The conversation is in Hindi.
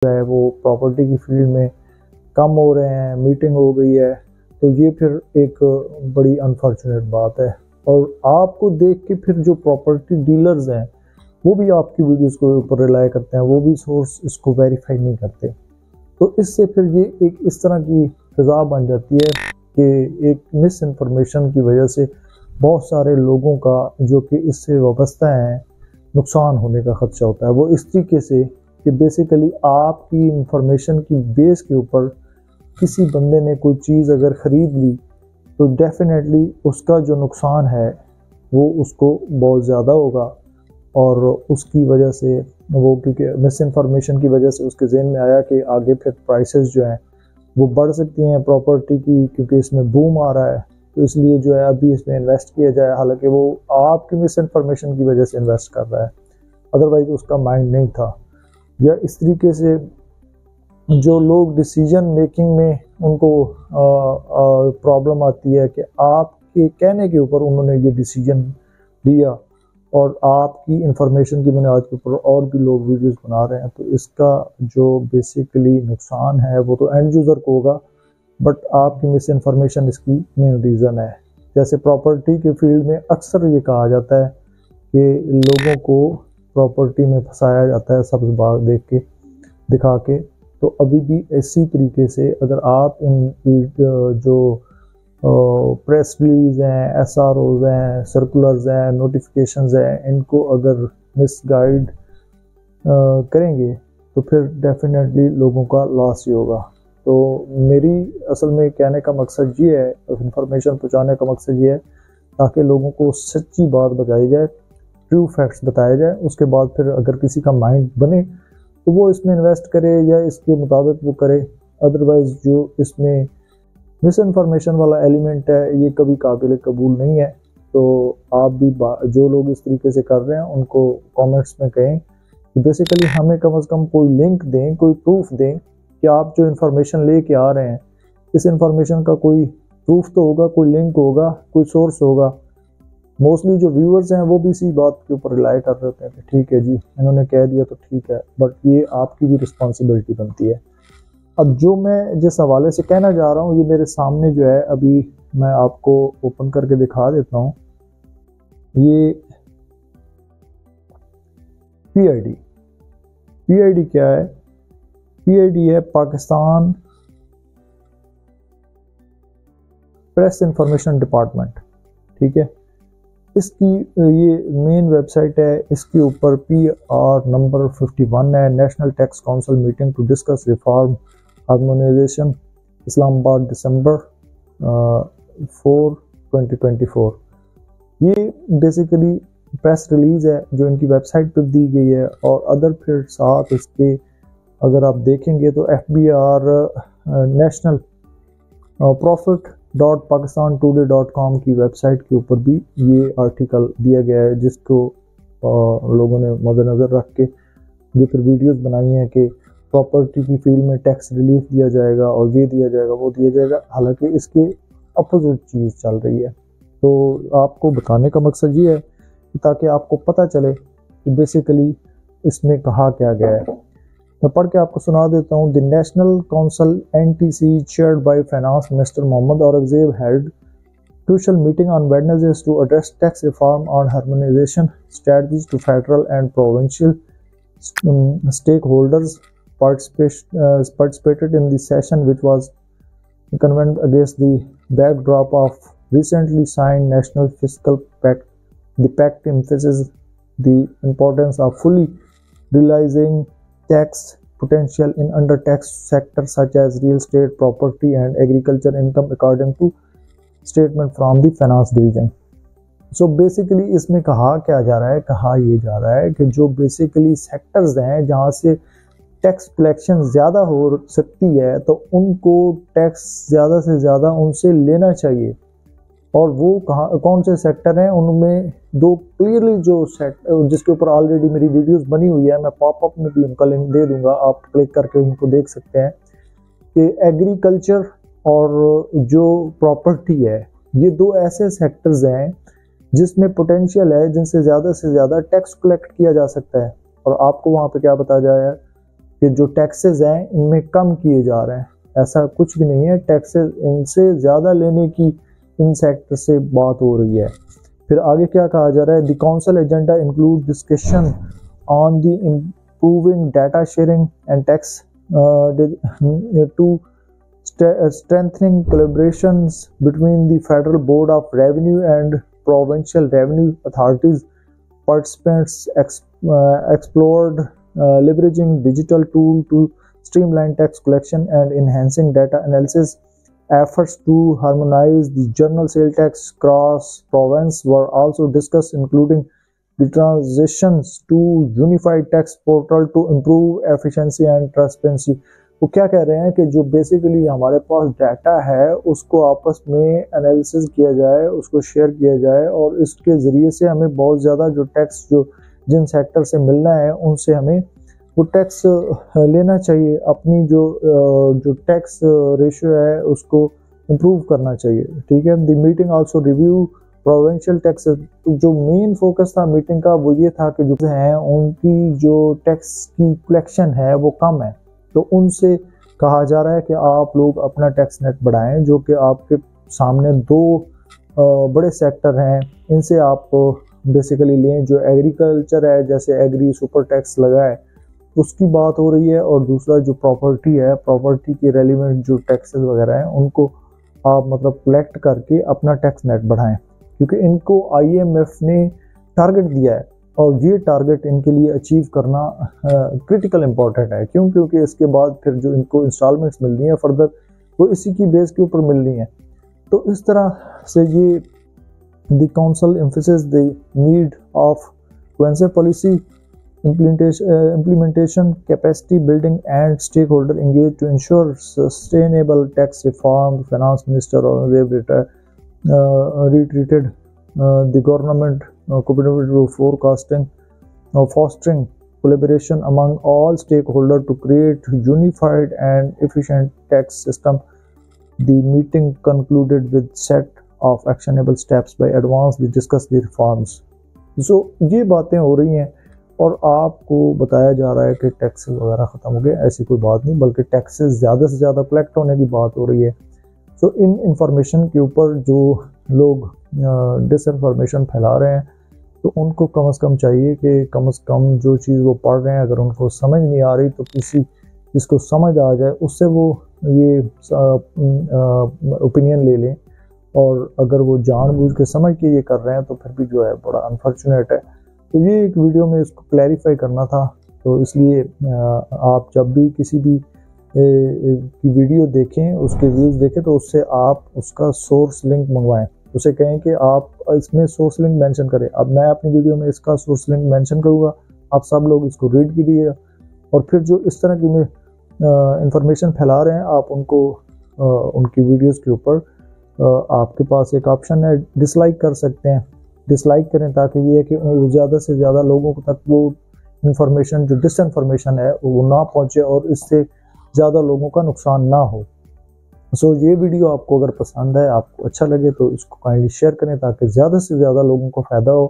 है वो प्रॉपर्टी की फील्ड में कम हो रहे हैं, मीटिंग हो गई है, तो ये फिर एक बड़ी अनफॉर्चुनेट बात है। और आपको देख के फिर जो प्रॉपर्टी डीलर्स हैं वो भी आपकी वीडियोस के ऊपर रिलाई करते हैं, वो भी सोर्स इसको वेरीफाई नहीं करते। तो इससे फिर ये एक इस तरह की फिजा बन जाती है कि एक मिस इन्फॉर्मेशन की वजह से बहुत सारे लोगों का जो कि इससे वाबस्ता हैं नुकसान होने का खदशा होता है। वो इस तरीके से कि बेसिकली आपकी इंफॉर्मेशन की बेस के ऊपर किसी बंदे ने कोई चीज़ अगर ख़रीद ली तो डेफिनेटली उसका जो नुकसान है वो उसको बहुत ज़्यादा होगा, और उसकी वजह से वो क्योंकि मिस इन्फॉर्मेशन की वजह से उसके जहन में आया कि आगे फिर प्राइसेस जो हैं वो बढ़ सकती हैं प्रॉपर्टी की, क्योंकि इसमें बूम आ रहा है, तो इसलिए जो है अभी इसमें इन्वेस्ट किया जाए। हालांकि वो आपकी मिस इन्फॉर्मेशन की वजह से इन्वेस्ट कर रहा है, अदरवाइज उसका माइंड नहीं था। या इस तरीके से जो लोग डिसीजन मेकिंग में उनको प्रॉब्लम आती है कि आपके कहने के ऊपर उन्होंने ये डिसीजन लिया और आपकी इंफॉर्मेशन की बुनियाद के ऊपर और भी लोग वीडियोस बना रहे हैं, तो इसका जो बेसिकली नुकसान है वो तो एंड यूज़र को होगा, बट आपकी मिस इन्फॉर्मेशन इसकी मेन रीज़न है। जैसे प्रॉपर्टी के फील्ड में अक्सर ये कहा जाता है कि लोगों को प्रॉपर्टी में फंसाया जाता है सब्ज़ बाग देख के दिखा के। तो अभी भी इसी तरीके से अगर आप इन जो प्रेस रिलीज हैं, SROs हैं, सर्कुलर्स हैं, नोटिफिकेशंस हैं, इनको अगर मिसगाइड करेंगे तो फिर डेफिनेटली लोगों का लॉस ही होगा। तो मेरी असल में कहने का मकसद ये है, इंफॉर्मेशन पहुंचाने का मकसद ये है ताकि लोगों को सच्ची बात बताई जाए, ट्रू फैक्ट्स बताया जाए। उसके बाद फिर अगर किसी का माइंड बने तो वो इसमें इन्वेस्ट करे या इसके मुताबिक वो करे, अदरवाइज जो इसमें मिस इन्फॉर्मेशन वाला एलिमेंट है ये कभी काबिल कबूल नहीं है। तो आप भी जो लोग इस तरीके से कर रहे हैं उनको कमेंट्स में कहें कि बेसिकली हमें कम से कम कोई लिंक दें, कोई प्रूफ दें कि आप जो इन्फॉर्मेशन लेके आ रहे हैं इस इन्फॉर्मेशन का कोई प्रूफ तो होगा, कोई लिंक होगा, कोई सोर्स होगा। मोस्टली जो व्यूअर्स हैं वो भी इसी बात के ऊपर रिलाई कर रहे होते हैं कि ठीक है जी इन्होंने कह दिया तो ठीक है, बट ये आपकी भी रिस्पॉन्सिबिलिटी बनती है। अब जो मैं जिस हवाले से कहना चाह रहा हूँ ये मेरे सामने जो है अभी मैं आपको ओपन करके दिखा देता हूँ। ये PID क्या है? PID है पाकिस्तान प्रेस इंफॉर्मेशन डिपार्टमेंट, ठीक है। इसकी ये मेन वेबसाइट है, इसके ऊपर PR नंबर 51 है, national tax council meeting to discuss reform harmonisation Islamabad December 4, 2024। ये बेसिकली प्रेस रिलीज है जो इनकी वेबसाइट पर दी गई है, और अदर फिर साथ इसके अगर आप देखेंगे तो FBR नेशनल profit.pakistantoday.com की वेबसाइट के ऊपर भी ये आर्टिकल दिया गया है, जिसको लोगों ने मद्देनज़र रख के ये फिर वीडियोस बनाई हैं कि प्रॉपर्टी की फील्ड में टैक्स रिलीफ दिया जाएगा और ये दिया जाएगा वो दिया जाएगा, हालांकि इसके अपोजिट चीज़ चल रही है। तो आपको बताने का मकसद ये है कि ताकि आपको पता चले कि बेसिकली इसमें कहा क्या गया है। मैं पढ़ के आपको सुना देता हूँ। The national council NTC chaired by finance minister Muhammad Aurangzeb held crucial meeting on Wednesday to address tax reform on harmonization strategies to federal and provincial stakeholders participated in the session, which was convened against the backdrop of recently signed National Fiscal Pact. The pact emphasizes the importance of fully realizing tax potential in under-taxed sectors such as real estate, property and agriculture income, according to statement from the finance division. So basically इसमें कहा क्या जा रहा है, कहा ये जा रहा है कि जो बेसिकली सेक्टर्स हैं जहाँ से टैक्स कलेक्शन ज़्यादा हो सकती है तो उनको टैक्स ज़्यादा से ज़्यादा उनसे लेना चाहिए। और वो कौन से सेक्टर हैं, उनमें दो क्लियरली जो जिसके ऊपर ऑलरेडी मेरी वीडियोस बनी हुई है, मैं पॉपअप में भी उनका लिंक दे दूंगा, आप क्लिक करके उनको देख सकते हैं कि एग्रीकल्चर और जो प्रॉपर्टी है ये दो ऐसे सेक्टर्स हैं जिसमें पोटेंशियल है जिनसे ज़्यादा से ज़्यादा टैक्स कलेक्ट किया जा सकता है। और आपको वहाँ पे क्या बताया जाए कि जो टैक्सेस हैं इनमें कम किए जा रहे हैं। ऐसा कुछ भी नहीं है, टैक्सेस इनसे ज़्यादा लेने की इन सेक्टर से बात हो रही है। फिर आगे क्या कहा जा रहा है, the council agenda include discussion on the improving data sharing and tax to strengthening collaborations between the Federal Board of Revenue and provincial revenue authorities. Participants explored leveraging digital tools to streamline tax collection and enhancing data analysis. Efforts to harmonize the general sales tax across province were also discussed, including the transitions to unified tax portal to improve efficiency and transparency. वो क्या कह रहे हैं कि जो बेसिकली हमारे पास डाटा है उसको आपस में एनालिसिस किया जाए, उसको शेयर किया जाए और इसके ज़रिए से हमें बहुत ज़्यादा जो टैक्स जो जिन सेक्टर से मिलना है उनसे हमें वो टैक्स लेना चाहिए। अपनी जो टैक्स रेशियो है उसको इम्प्रूव करना चाहिए। ठीक है। The meeting also review provincial taxes. जो मेन फोकस था मीटिंग का वो ये था कि जो हैं उनकी जो टैक्स की कलेक्शन है वो कम है, तो उनसे कहा जा रहा है कि आप लोग अपना टैक्स नेट बढ़ाएं। जो कि आपके सामने दो बड़े सेक्टर हैं, इनसे आप बेसिकली लें। जो एग्रीकल्चर है, जैसे एग्री सुपर टैक्स लगा है उसकी बात हो रही है, और दूसरा जो प्रॉपर्टी है, प्रॉपर्टी के रेलिवेंट जो टैक्सेस वगैरह हैं उनको आप मतलब कलेक्ट करके अपना टैक्स नेट बढ़ाएं, क्योंकि इनको IMF ने टारगेट दिया है और ये टारगेट इनके लिए अचीव करना क्रिटिकल इम्पॉर्टेंट है। क्यों? क्योंकि इसके बाद फिर जो इनको इंस्टॉलमेंट्स मिलनी है फर्दर वो इसी की बेस के ऊपर मिलनी है। तो इस तरह से ये the council emphasis the need of conserve policy implementation, capacity building and stakeholder engaged to ensure sustainable tax reform. The finance minister retreated the government committed to forecasting, fostering collaboration among all stakeholders to create unified and efficient tax system. The meeting concluded with set of actionable steps by advance we discuss the reforms. So ये बातें हो रही हैं और आपको बताया जा रहा है कि टैक्सेस वगैरह ख़त्म हो गए। ऐसी कोई बात नहीं, बल्कि टैक्सेस ज़्यादा से ज़्यादा कलेक्ट होने की बात हो रही है। सो इन इंफॉर्मेशन के ऊपर जो लोग डिसइंफॉर्मेशन फैला रहे हैं तो उनको कम से कम चाहिए कि कम से कम जो चीज़ वो पढ़ रहे हैं अगर उनको समझ नहीं आ रही तो किसी जिसको समझ आ जाए उससे वो ये ओपिनियन ले लें, और अगर वो जानबूझ के समझ के ये कर रहे हैं तो फिर भी जो है बड़ा अनफॉर्चुनेट है। तो ये एक वीडियो में इसको क्लैरिफाई करना था, तो इसलिए आप जब भी किसी भी की वीडियो देखें, उसके व्यूज़ देखें, तो उससे आप उसका सोर्स लिंक मंगवाएं। उसे कहें कि आप इसमें सोर्स लिंक मेंशन करें। अब मैं अपनी वीडियो में इसका सोर्स लिंक मेंशन करूँगा, आप सब लोग इसको रीड कीजिएगा, और फिर जो इस तरह की इंफॉर्मेशन फैला रहे हैं आप उनको उनकी वीडियोस के ऊपर आपके पास एक ऑप्शन है, डिसलाइक कर सकते हैं। डिसलाइक करें ताकि ये है कि ज़्यादा से ज़्यादा लोगों तक वो इंफॉर्मेशन जो डिसइंफॉर्मेशन है वो ना पहुँचे और इससे ज़्यादा लोगों का नुकसान ना हो। सो ये वीडियो आपको अगर पसंद है, आपको अच्छा लगे, तो इसको काइंडली शेयर करें ताकि ज़्यादा से ज़्यादा लोगों को फ़ायदा हो।